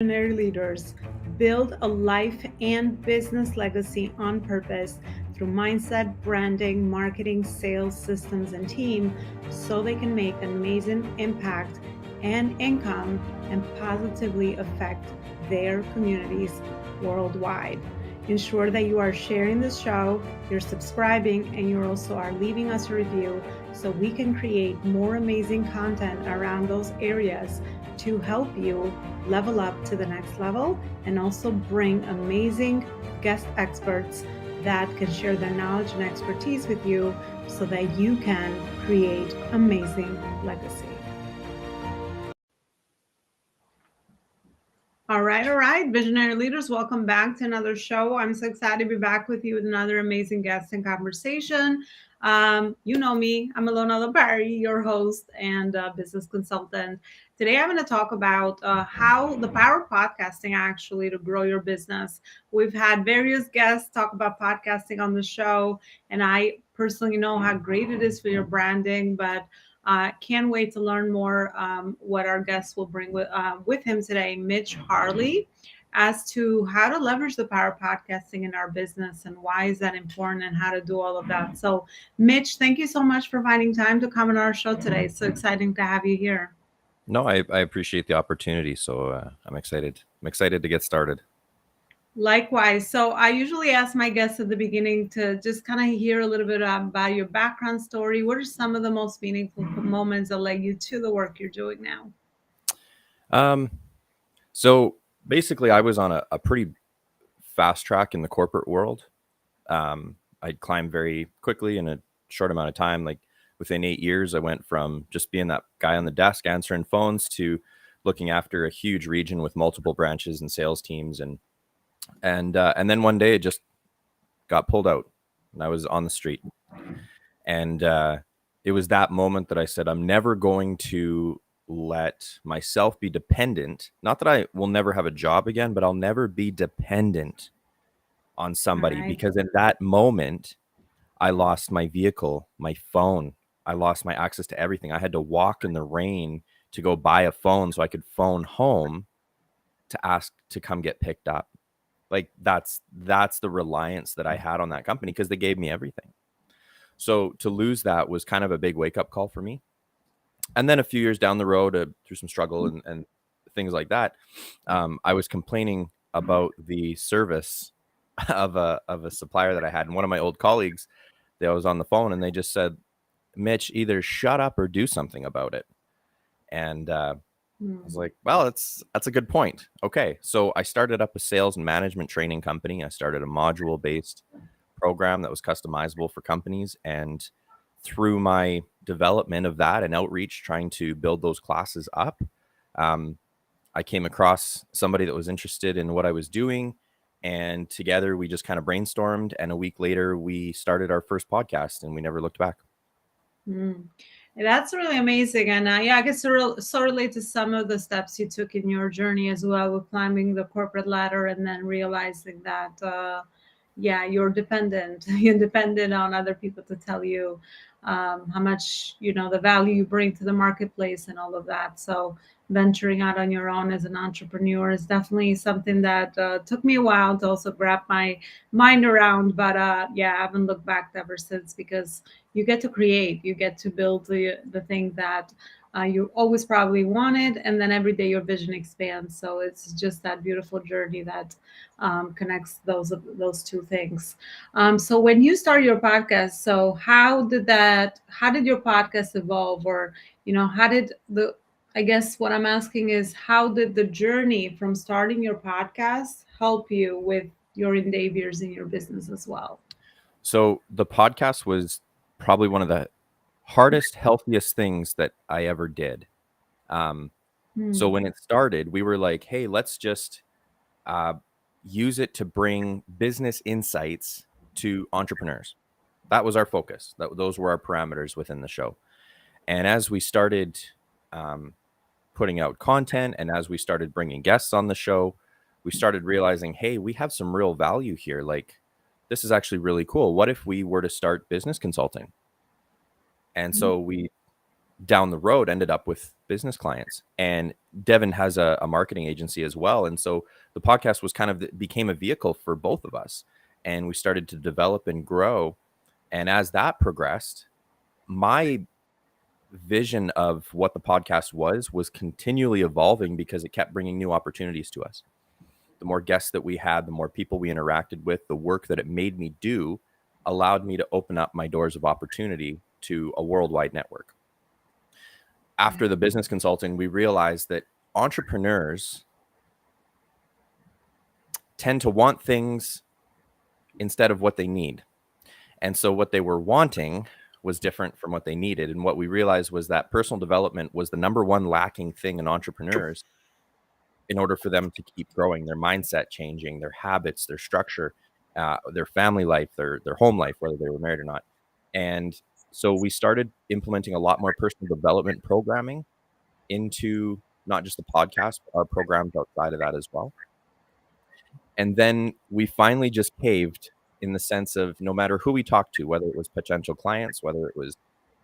visionary leaders build a life and business legacy on purpose through mindset, branding, marketing, sales, systems, and team so they can make an amazing impact and income and positively affect their communities worldwide. Ensure that you are sharing this show, you're subscribing, and you also are leaving us a review so we can create more amazing content around those areas to help you level up to the next level and also bring amazing guest experts that can share their knowledge and expertise with you so that you can create amazing legacy. All right, visionary leaders, welcome back to another show. I'm so excited to be back with you with another amazing guest and conversation. You know me, I'm Elona, your host and business consultant. Today, I'm going to talk about how the power of podcasting actually to grow your business. We've had various guests talk about podcasting on the show, and I personally know how great it is for your branding, but can't wait to learn more what our guests will bring with him today, Mitch Harley, as to how to leverage the power of podcasting in our business and why is that important and how to do all of that. So, Mitch, thank you so much for finding time to come on our show today. It's so exciting to have you here. No, I appreciate the opportunity. So I'm excited. I'm excited to get started. Likewise. So I usually ask my guests at the beginning to just kind of hear a little bit about your background story. What are some of the most meaningful moments that led you to the work you're doing now? Um, so basically, I was on a pretty fast track in the corporate world. I climbed very quickly in a short amount of time. Like within 8 years, I went from just being that guy on the desk answering phones to looking after a huge region with multiple branches and sales teams. And then one day it just got pulled out, and I was on the street. And it was that moment that I said, I'm never going to let myself be dependent. Not that I will never have a job again, but I'll never be dependent on All somebody, right. because in that moment, I lost my vehicle, my phone. I lost my access to everything. I had to walk in the rain to go buy a phone so I could phone home to ask to come get picked up. Like that's the reliance that I had on that company because they gave me everything. So to lose that was kind of a big wake up call for me. And then a few years down the road, through some struggle and things like that, I was complaining about the service of a supplier that I had, and one of my old colleagues, they was on the phone, and they just said, "Mitch, either shut up or do something about it." And I was like, "Well, that's a good point." Okay, so I started up a sales and management training company. I started a module based program that was customizable for companies, and through my development of that and outreach, trying to build those classes up, um, I came across somebody that was interested in what I was doing. And together we just kind of brainstormed. And a week later, we started our first podcast and we never looked back. Mm. That's really amazing. And yeah, I guess so relate to some of the steps you took in your journey as well with climbing the corporate ladder and then realizing that, yeah, you're dependent. You're dependent on other people to tell you how much, the value you bring to the marketplace and all of that. So venturing out on your own as an entrepreneur is definitely something that took me a while to also wrap my mind around. But yeah, I haven't looked back ever since because you get to create, you get to build the thing that you always probably wanted, and then every day your vision expands. So it's just that beautiful journey that connects those two things. So when you started your podcast, so how did your podcast evolve, or how did the I guess what I'm asking is how did the journey from starting your podcast help you with your endeavors in your business as well? So the podcast was probably one of the hardest, healthiest things that I ever did. Um, so Hmm. when it started, we were like, hey, let's just uh, use it to bring business insights to entrepreneurs. That was our focus. Those were our parameters within the show. And as we started um, putting out content and as we started bringing guests on the show, we started realizing, hey, we have some real value here. Like, this is actually really cool. What if we were to start business consulting? And so we down the road ended up with business clients. And Devin has a marketing agency as well. And so the podcast was kind of became a vehicle for both of us. And we started to develop and grow. And as that progressed, my vision of what the podcast was continually evolving because it kept bringing new opportunities to us. The more guests that we had, the more people we interacted with, the work that it made me do allowed me to open up my doors of opportunity to a worldwide network. After the business consulting, we realized that entrepreneurs tend to want things instead of what they need. And so what they were wanting was different from what they needed. And what we realized was that personal development was the number one lacking thing in entrepreneurs in order for them to keep growing, their mindset changing, their habits, their structure, their family life, their home life, whether they were married or not. And so we started implementing a lot more personal development programming into not just the podcast, but our programs outside of that as well. And then we finally just caved in the sense of no matter who we talked to, whether it was potential clients, whether it was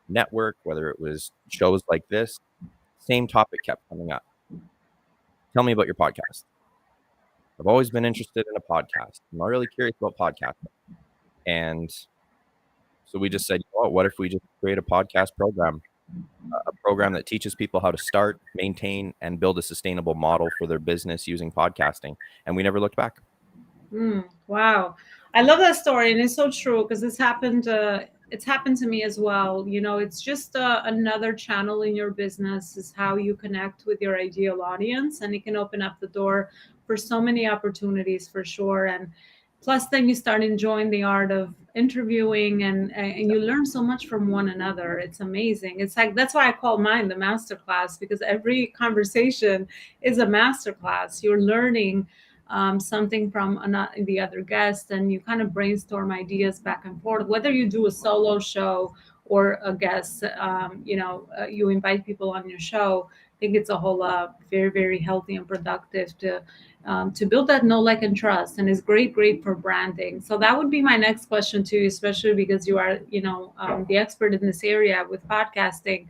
network, whether it was shows like this, same topic kept coming up. Tell me about your podcast. I've always been interested in a podcast. I'm not really curious about podcasting. And so we just said, oh, what if we just create a podcast program, a program that teaches people how to start, maintain, and build a sustainable model for their business using podcasting? And we never looked back. Wow, I love that story, and it's so true because this happened. It's happened to me as well. You know, it's just another channel in your business is how you connect with your ideal audience, and it can open up the door for so many opportunities for sure. And plus, then you start enjoying the art of interviewing, and you learn so much from one another. It's amazing. It's like that's why I call mine the master class because every conversation is a master class. You're learning something from the other guest, and you kind of brainstorm ideas back and forth. Whether you do a solo show or a guest, you invite people on your show. I think it's a whole lot very, very healthy and productive to build that know, like, and trust, and it's great for branding. So that would be my next question to you, especially because you are, the expert in this area with podcasting.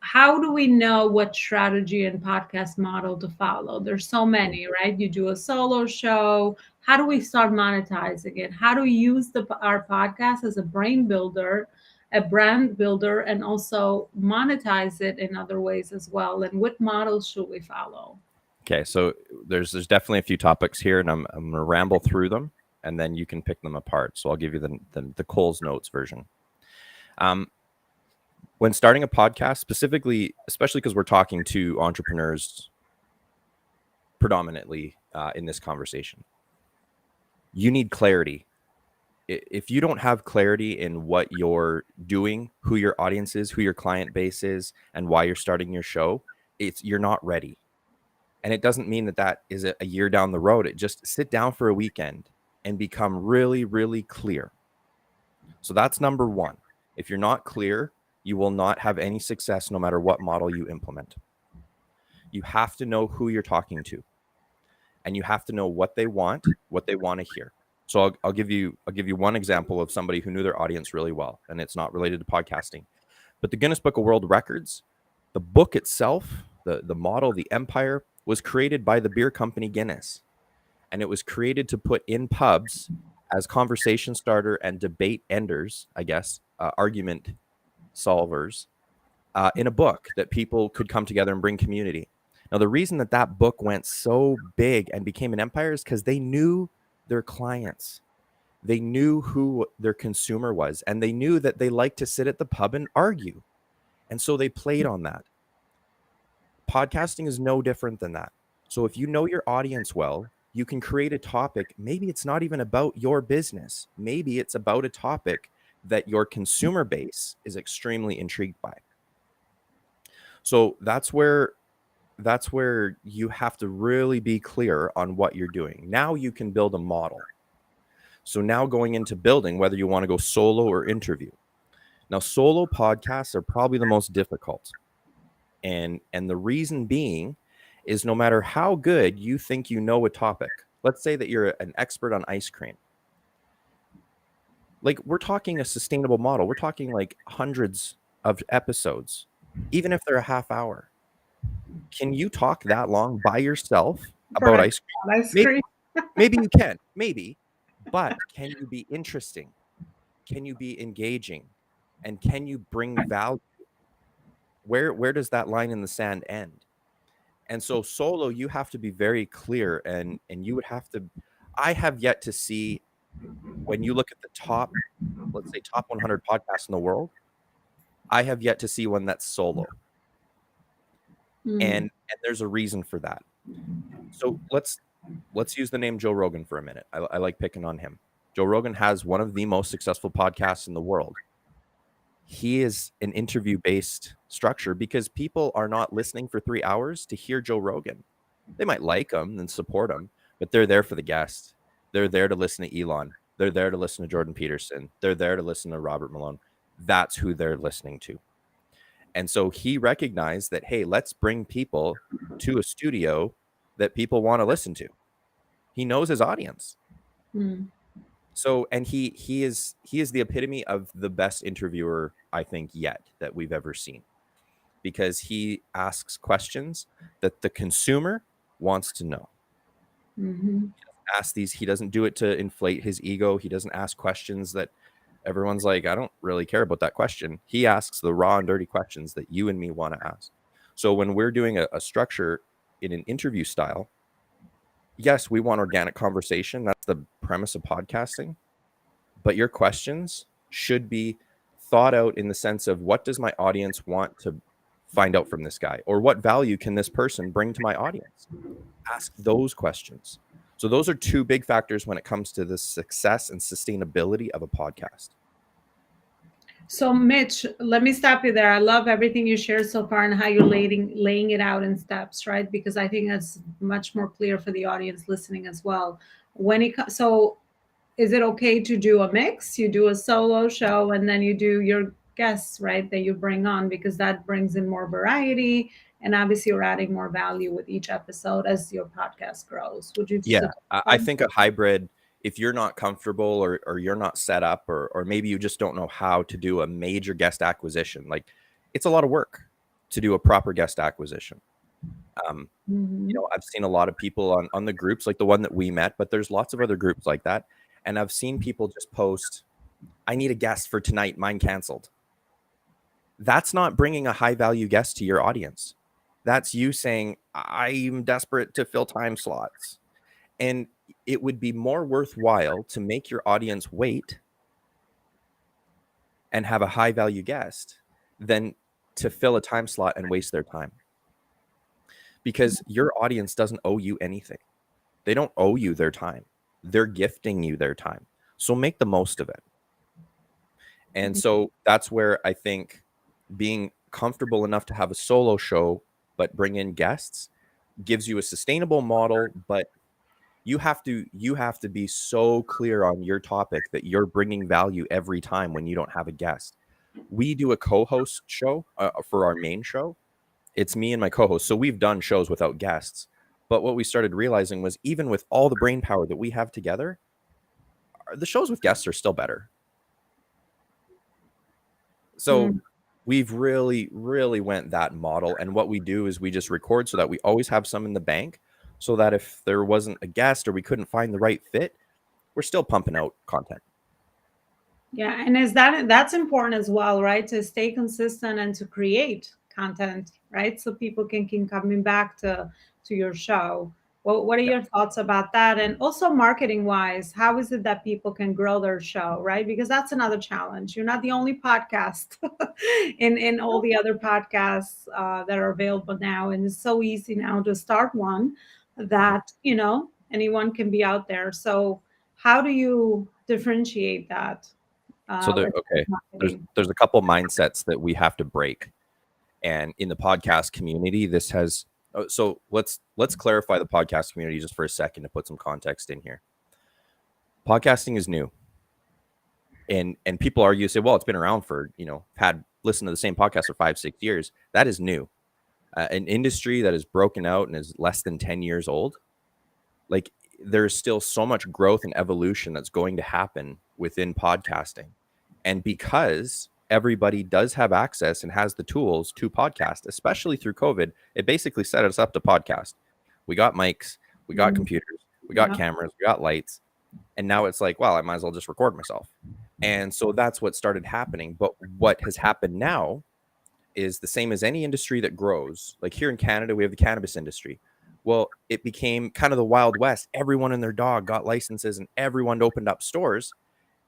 How do we know what strategy and podcast model to follow? There's so many, right? You do a solo show. How do we start monetizing it? How do we use our podcast as a brain builder, a brand builder, and also monetize it in other ways as well? And what models should we follow? Okay, so there's definitely a few topics here, and I'm going to ramble through them, and then you can pick them apart. So I'll give you the Cole's Notes version. When starting a podcast, specifically, especially because we're talking to entrepreneurs predominantly in this conversation, you need clarity. If you don't have clarity in what you're doing, who your audience is, who your client base is, and why you're starting your show, you're not ready. And it doesn't mean that is a year down the road. It just sit down for a weekend and become really, really clear. So that's number one. If you're not clear, you will not have any success no matter what model you implement. You have to know who you're talking to, and you have to know what they want to hear. So I'll give you one example of somebody who knew their audience really well, and it's not related to podcasting. But the Guinness Book of World Records, the book itself, the model, the empire, was created by the beer company Guinness. And it was created to put in pubs as conversation starter and debate enders, I guess, argument solvers, in a book that people could come together and bring community. Now, the reason that book went so big and became an empire is because they knew their clients. They knew who their consumer was, and they knew that they liked to sit at the pub and argue. And so they played on that. Podcasting is no different than that. So if you know your audience well, you can create a topic. Maybe it's not even about your business. Maybe it's about a topic that your consumer base is extremely intrigued by. So that's where you have to really be clear on what you're doing. Now you can build a model. So now going into building, whether you want to go solo or interview. Now, solo podcasts are probably the most difficult. And the reason being is no matter how good you think you know a topic, let's say that you're an expert on ice cream. Like, we're talking a sustainable model. We're talking like hundreds of episodes. even if they're a half hour. Can you talk that long by yourself about For ice cream? ice Maybe, cream. maybe you can, maybe, but can you be interesting? Can you be engaging? And can you bring value? Where does that line in the sand end? And so solo, you have to be very clear, and you would have to. I have yet to see, when you look at the top, let's say top 100 podcasts in the world, I have yet to see one that's solo, Mm, and there's a reason for that. So let's use the name Joe Rogan for a minute. I like picking on him. Joe Rogan has one of the most successful podcasts in the world. He is an interview based structure because people are not listening for 3 hours to hear Joe Rogan. They might like him and support him, but they're there for the guest. They're there to listen to Elon. They're there to listen to Jordan Peterson. They're there to listen to Robert Malone. That's who they're listening to. And so he recognized that, hey, let's bring people to a studio that people want to listen to. He knows his audience. mm, So, and he is the epitome of the best interviewer I think yet that we've ever seen, because he asks questions that the consumer wants to know. mm-hmm. Ask these, he doesn't do it to inflate his ego. He doesn't ask questions that everyone's like, I don't really care about that question. He asks the raw and dirty questions that you and me want to ask. So when we're doing a structure in an interview style, yes, we want organic conversation. That's the premise of podcasting. But your questions should be thought out in the sense of, what does my audience want to find out from this guy? Or what value can this person bring to my audience? Ask those questions. So those are two big factors when it comes to the success and sustainability of a podcast. So, Mitch, let me stop you there. I love everything you shared so far and how you're laying it out in steps, right? Because I think that's much more clear for the audience listening as well. So, is it okay to do a mix? You do a solo show and then you do your guests, right? That you bring on, because that brings in more variety, and obviously you're adding more value with each episode as your podcast grows. Would you Yeah, suggest I that? think a hybrid, if you're not comfortable, or you're not set up, or maybe you just don't know how to do a major guest acquisition, like, it's a lot of work to do a proper guest acquisition. Um, Mhm. I've seen a lot of people on the groups like the one that we met, but there's lots of other groups like that. And I've seen people just post, I need a guest for tonight, mine canceled. That's not bringing a high value guest to your audience. That's you saying, I'm desperate to fill time slots. And it would be more worthwhile to make your audience wait and have a high value guest than to fill a time slot and waste their time, because your audience doesn't owe you anything. They don't owe you their time. They're gifting you their time. So make the most of it. And so that's where I think being comfortable enough to have a solo show but bring in guests gives you a sustainable model. But you have to be so clear on your topic that you're bringing value every time when you don't have a guest. We do a co-host show for our main show. It's me and my co-host. So we've done shows without guests. But what we started realizing was, even with all the brain power that we have together, the shows with guests are still better. So Mm. we've really, really went that model. And what we do is we just record so that we always have some in the bank, so that if there wasn't a guest or we couldn't find the right fit, we're still pumping out content. Yeah, and that's important as well, right? To stay consistent and to create content, right? So people can keep coming back to your show. What are Yeah. your thoughts about that? And also marketing wise, how is it that people can grow their show, right? Because that's another challenge. You're not the only podcast in all the other podcasts that are available now, and it's so easy now to start one Mhm. that anyone can be out there. So how do you differentiate that? So there, With okay, there's marketing. there's a couple mindsets that we have to break, and in the podcast community, this has. So let's clarify the podcast community just for a second to put some context in here. Podcasting is new, and people argue, say, well, it's been around for, had listened to the same podcast for 5-6 years. That is new. An industry that is broken out and is less than 10 years old, like, there's still so much growth and evolution that's going to happen within podcasting. And because everybody does have access and has the tools to podcast, especially through COVID. It basically set us up to podcast. We got mics, we got Mm, computers, we got yeah. cameras, we got lights. And now it's like, well, I might as well just record myself. And so that's what started happening. But what has happened now is the same as any industry that grows. Like here in Canada, we have the cannabis industry. Well, it became kind of the Wild West. Everyone and their dog got licenses and everyone opened up stores.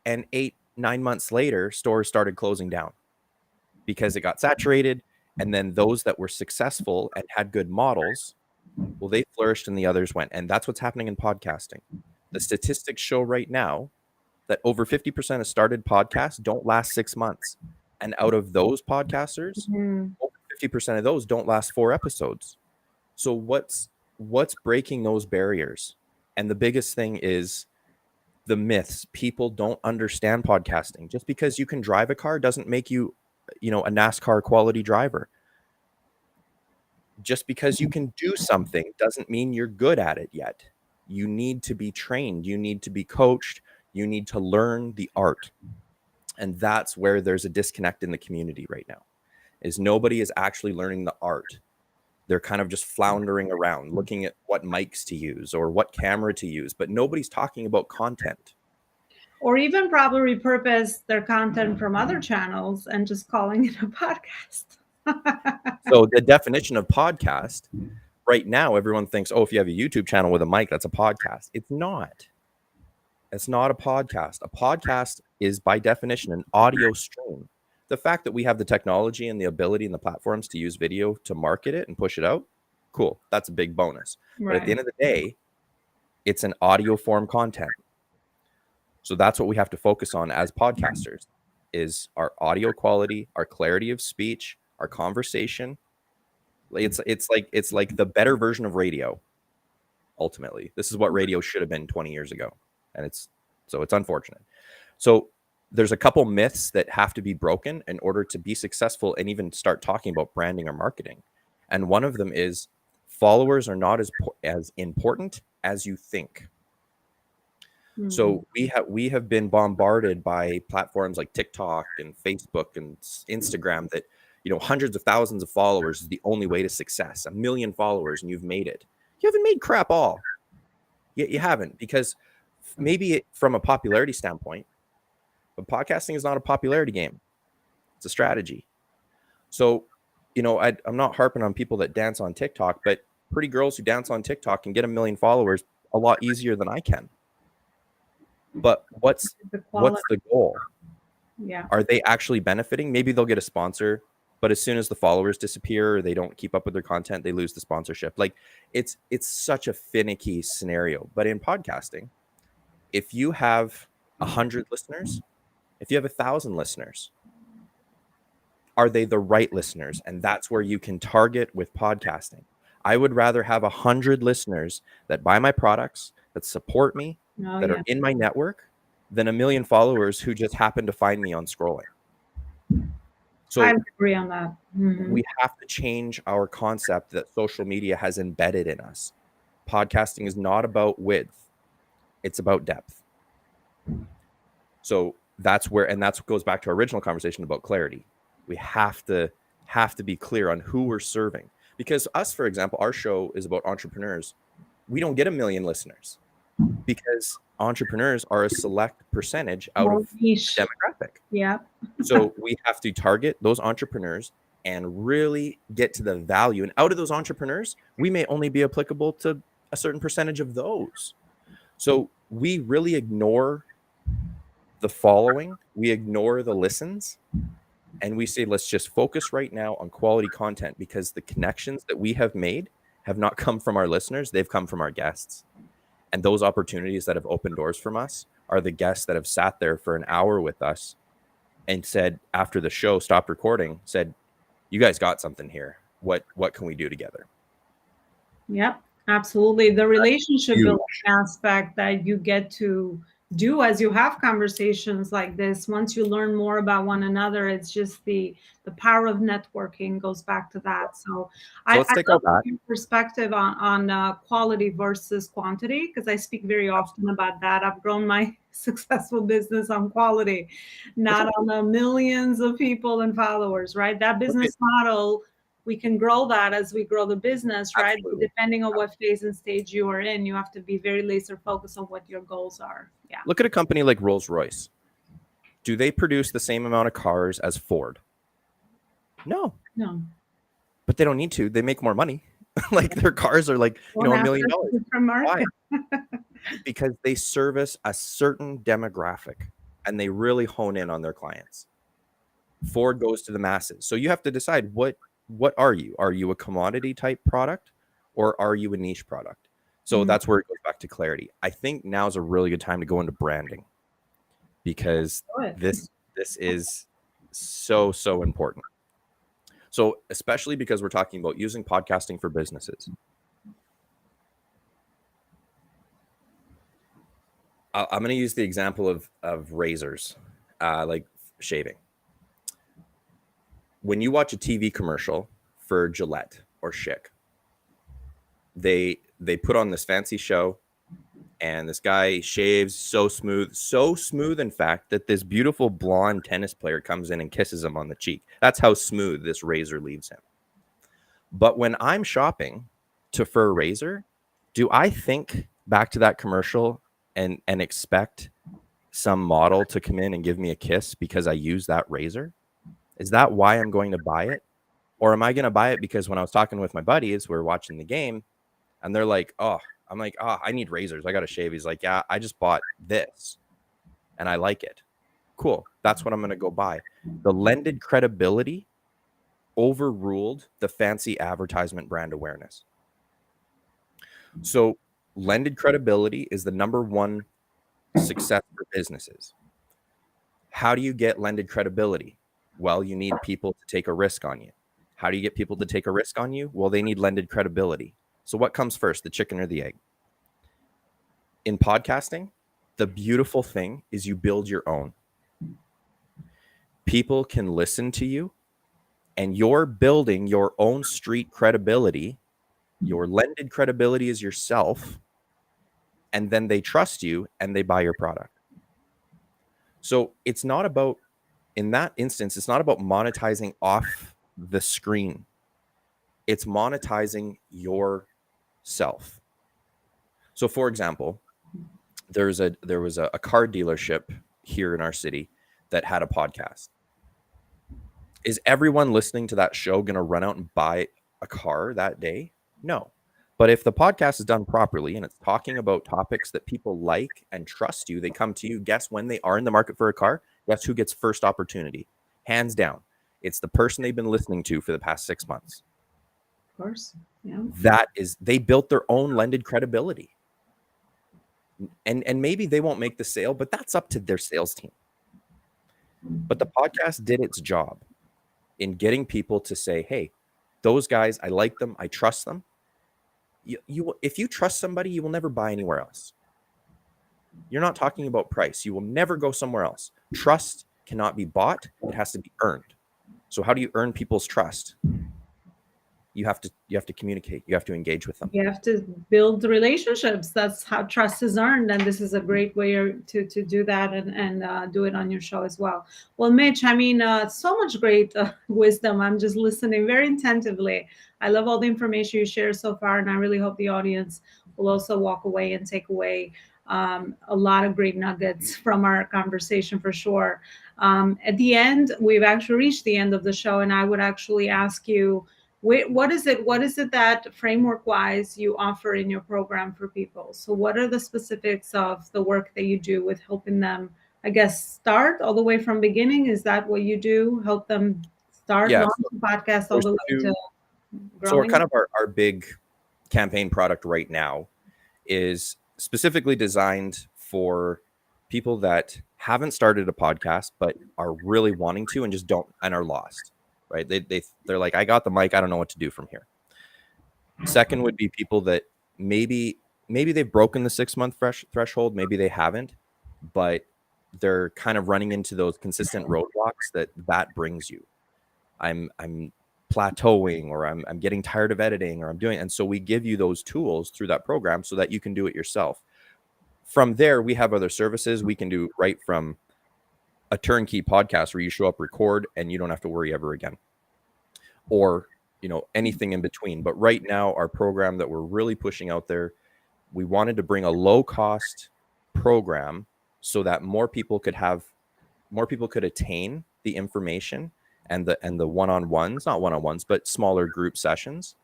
And 8, 9 months later, stores started closing down because it got saturated. And then those that were successful and had good models, well, they flourished and the others went. And that's what's happening in podcasting. The statistics show right now that over 50% of started podcasts don't last 6 months. And out of those podcasters, Mhm. over 50% of those don't last 4 episodes. So what's breaking those barriers? And the biggest thing is the myths. People don't understand podcasting. Just because you can drive a car doesn't make you, a NASCAR quality driver. Just because you can do something doesn't mean you're good at it yet. You need to be trained, you need to be coached, you need to learn the art. And that's where there's a disconnect in the community right now. Is nobody is actually learning the art. They're kind of just floundering around looking at what mics to use or what camera to use, but nobody's talking about content. Or even probably repurpose their content from other channels and just calling it a podcast. So the definition of podcast right now, everyone thinks, oh, if you have a YouTube channel with a mic, that's a podcast. It's not. It's not a podcast. A podcast is by definition an audio stream. The fact that we have the technology and the ability and the platforms to use video to market it and push it out, cool. That's a big bonus. But at the Right. end of the day, it's an audio form content. So that's what we have to focus on as podcasters is our audio quality, our clarity of speech, our conversation. It's like the better version of radio. Ultimately, this is what radio should have been 20 years ago, and it's unfortunate. So there's a couple myths that have to be broken in order to be successful and even start talking about branding or marketing. And one of them is followers are not as important as you think. Mhm. So we have been bombarded by platforms like TikTok and Facebook and Instagram that hundreds of thousands of followers is the only way to success. 1 million followers and you've made it. You haven't made crap all. You haven't, because maybe from a popularity standpoint, but podcasting is not a popularity game. It's a strategy. So, I'm not harping on people that dance on TikTok, but pretty girls who dance on TikTok can get 1 million followers a lot easier than I can. But what's The quality. the goal? Yeah. Are they actually benefiting? Maybe they'll get a sponsor, but as soon as the followers disappear or they don't keep up with their content, they lose the sponsorship. Like it's such a finicky scenario. But in podcasting, if you have 100 listeners, if you have 1,000 listeners, are they the right listeners? And that's where you can target with podcasting. I would rather have 100 listeners that buy my products, that support me, Oh, that are yeah. in my network, than 1 million followers who just happen to find me on scrolling. I So agree on that. Mhm. we have to change our concept that social media has embedded in us. Podcasting is not about width, it's about depth. So that's what goes back to our original conversation about clarity. We have to be clear on who we're serving. Because us, for example, our show is about entrepreneurs. We don't get 1 million listeners because entrepreneurs are a select percentage out More of niche. the demographic. Yeah. So we have to target those entrepreneurs and really get to the value. And out of those entrepreneurs, we may only be applicable to a certain percentage of those. So we really ignore the following, we ignore the listens, and we say, let's just focus right now on quality content, because the connections that we have made have not come from our listeners, they've come from our guests. And those opportunities that have opened doors from us are the guests that have sat there for an hour with us and said, after the show stopped recording, said, you guys got something here. What can we do together? Yep. Absolutely. The relationship building Huge. aspect that you get to do as you have conversations like this. Once you learn more about one another, it's just the power of networking goes back to that. So So I let's take love out that. your perspective on quality versus quantity, because I speak very often about that. I've grown my successful business on quality, For sure. not on the millions of people and followers, right? That Okay. business model, we can grow that as we grow the business, right? But Absolutely. depending on what phase and stage you are in, you have to be very laser focused on what your goals are. Yeah. Look at a company like Rolls-Royce. Do they produce the same amount of cars as Ford? No, No. but they don't need to. They make more money. Like their cars are like, One $1 after million. a different Why? market. Because they service a certain demographic and they really hone in on their clients. Ford goes to the masses. So you have to decide what are you? Are you a commodity type product or are you a niche product? So Mm, that's where it goes back to clarity. I think now is a really good time to go into branding because good. this is so important. So especially because we're talking about using podcasting for businesses. I'm going to use the example of razors, like shaving. When you watch a TV commercial for Gillette or Schick, they put on this fancy show, and this guy shaves so smooth, in fact, that this beautiful blonde tennis player comes in and kisses him on the cheek. That's how smooth this razor leaves him. But when I'm shopping for a razor, do I think back to that commercial and expect some model to come in and give me a kiss because I use that razor? Is that why I'm going to buy it? Or am I going to buy it because when I was talking with my buddies, we were watching the game and they're like, oh, I'm like, oh, I need razors. I got to shave. He's like, yeah, I just bought this and I like it. Cool. That's what I'm going to go buy. The lended credibility overruled the fancy advertisement brand awareness. So lended credibility is the number one success for businesses. How do you get lended credibility? Well, you need people to take a risk on you. How do you get people to take a risk on you? Well, they need lended credibility. So what comes first, the chicken or the egg? In podcasting, the beautiful thing is you build your own. People can listen to you and you're building your own street credibility. Your lended credibility is yourself. And then they trust you and they buy your product. So it's not about, in that instance, it's not about monetizing off the screen. It's monetizing yourself. So for example, there was a car dealership here in our city that had a podcast. Is everyone listening to that show going to run out and buy a car that day? No. But if the podcast is done properly and it's talking about topics that people like and trust you, they come to you. Guess when they are in the market for a car? Guess who gets first opportunity? Hands down. It's the person they've been listening to for the past 6 months. Of course. Yeah. That is, they built their own lended credibility. And maybe they won't make the sale, but that's up to their sales team. But the podcast did its job in getting people to say, hey, those guys, I like them, I trust them. You if you trust somebody, you will never buy anywhere else. You're not talking about price. You will never go somewhere else. Trust cannot be bought. It has to be earned. So how do you earn people's trust? You have to communicate. You have to engage with them. You have to build relationships. That's how trust is earned, and this is a great way to do that and do it on your show as well. Well, Mitch, I mean, so much great wisdom. I'm just listening very attentively. I love all the information you share so far, and I really hope the audience will also walk away and take away a lot of great nuggets from our conversation for sure. At the end, we've actually reached the end of the show, and I would actually ask you, what is it? What is it that framework wise you offer in your program for people? So, what are the specifics of the work that you do with helping them, I guess, start all the way from beginning? Is that what you do? Help them start Yeah. launch the podcast all There's the way two. to So growing? kind of our big campaign product right now is specifically designed for people that haven't started a podcast but are really wanting to and just don't and are lost, right? They're like, I got the mic, I don't know what to do from here. Second would be people that maybe they've broken the 6 month threshold, maybe they haven't, but they're kind of running into those consistent roadblocks that brings you. I'm plateauing, or I'm getting tired of editing, or I'm doing, and so we give you those tools through that program so that you can do it yourself. From there, we have other services we can do, right from a turnkey podcast where you show up, record, and you don't have to worry ever again, or anything in between. But right now, our program that we're really pushing out there, we wanted to bring a low cost program so that more people could attain the information and the one-on-ones, not one-on-ones, but smaller group sessions,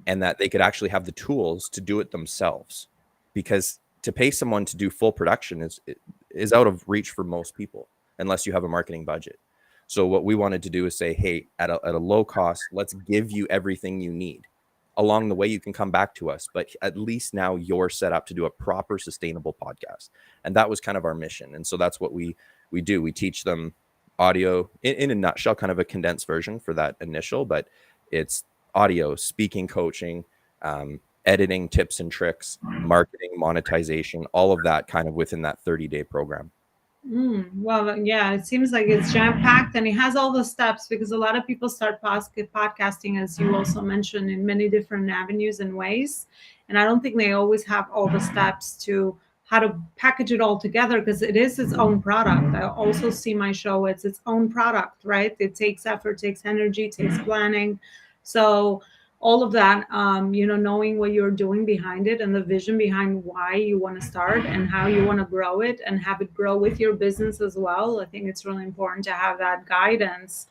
and that they could actually have the tools to do it themselves. Because to pay someone to do full production is out of reach for most people unless you have a marketing budget. So what we wanted to do is say, hey, at a low cost, let's give you everything you need. Along the way, you can come back to us, but at least now you're set up to do a proper, sustainable podcast. And that was kind of our mission. And so that's what we do. We teach them audio in a nutshell, kind of a condensed version for that initial, but it's audio, speaking, coaching, editing tips and tricks, marketing, monetization, all of that kind of within that 30-day program. Well, yeah, it seems like it's jam packed and it has all the steps, because a lot of people start podcasting, as you also mentioned, in many different avenues and ways. And I don't think they always have all the steps to how to package it all together, because it is its own product. I also see my show, it's its own product, right? It takes effort, takes energy, takes planning. So all of that, knowing what you're doing behind it and the vision behind why you want to start and how you want to grow it and have it grow with your business as well. I think it's really important to have that guidance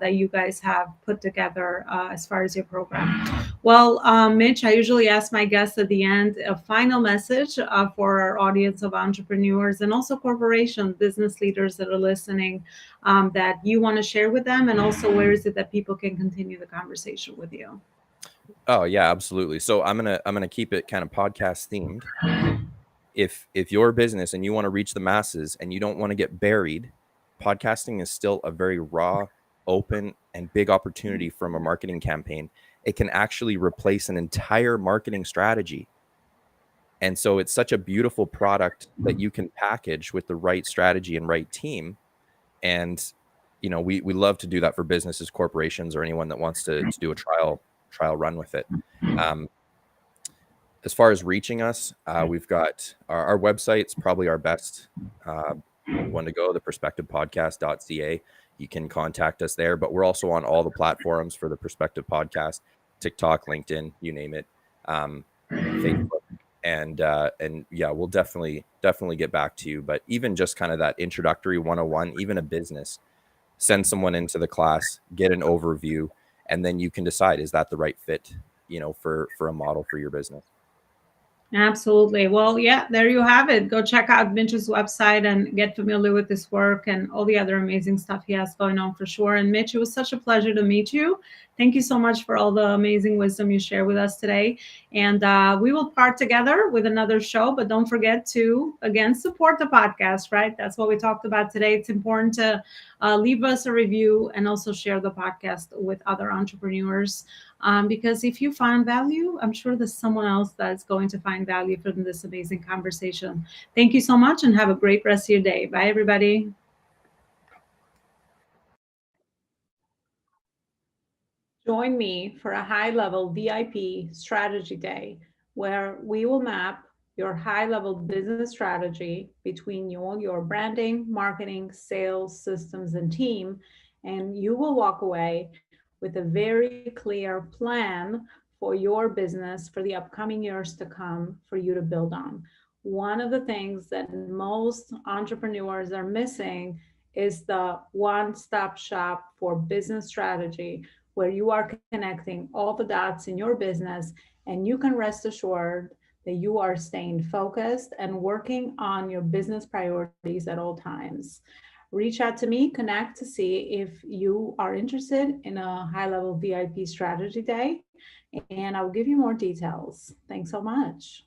that you guys have put together as far as your program. Well, Mitch, I usually ask my guests at the end a final message for our audience of entrepreneurs and also corporation business leaders that are listening, that you want to share with them, and also where is it that people can continue the conversation with you? Oh yeah, absolutely. So I'm gonna keep it kind of podcast themed. If your business and you want to reach the masses and you don't want to get buried, podcasting is still a very raw, open, and big opportunity from a marketing campaign. It can actually replace an entire marketing strategy. And so it's such a beautiful product that you can package with the right strategy and right team. And we love to do that for businesses, corporations, or anyone that wants to do a trial run with it. As far as reaching us, we've got our website's probably our best one to go, the perspectivepodcast.ca. You can contact us there, but we're also on all the platforms for the Perspective Podcast, TikTok, LinkedIn, you name it, Facebook. And yeah, we'll definitely get back to you. But even just kind of that introductory 101, even a business, send someone into the class, get an overview, and then you can decide, is that the right fit, for a model for your business. Absolutely. Well, yeah, there you have it. Go check out Mitch's website and get familiar with his work and all the other amazing stuff he has going on for sure. And Mitch, it was such a pleasure to meet you. Thank you so much for all the amazing wisdom you share with us today. And we will part together with another show, but don't forget to, again, support the podcast, right? That's what we talked about today. It's important to leave us a review and also share the podcast with other entrepreneurs. Because if you find value, I'm sure there's someone else that's going to find value from this amazing conversation. Thank you so much and have a great rest of your day. Bye, everybody. Join me for a high level VIP strategy day where we will map your high level business strategy between your branding, marketing, sales, systems, and team. And you will walk away with a very clear plan for your business for the upcoming years to come for you to build on. One of the things that most entrepreneurs are missing is the one-stop shop for business strategy, where you are connecting all the dots in your business, and you can rest assured that you are staying focused and working on your business priorities at all times. Reach out to me, connect to see if you are interested in a high level VIP strategy day, and I'll give you more details. Thanks so much.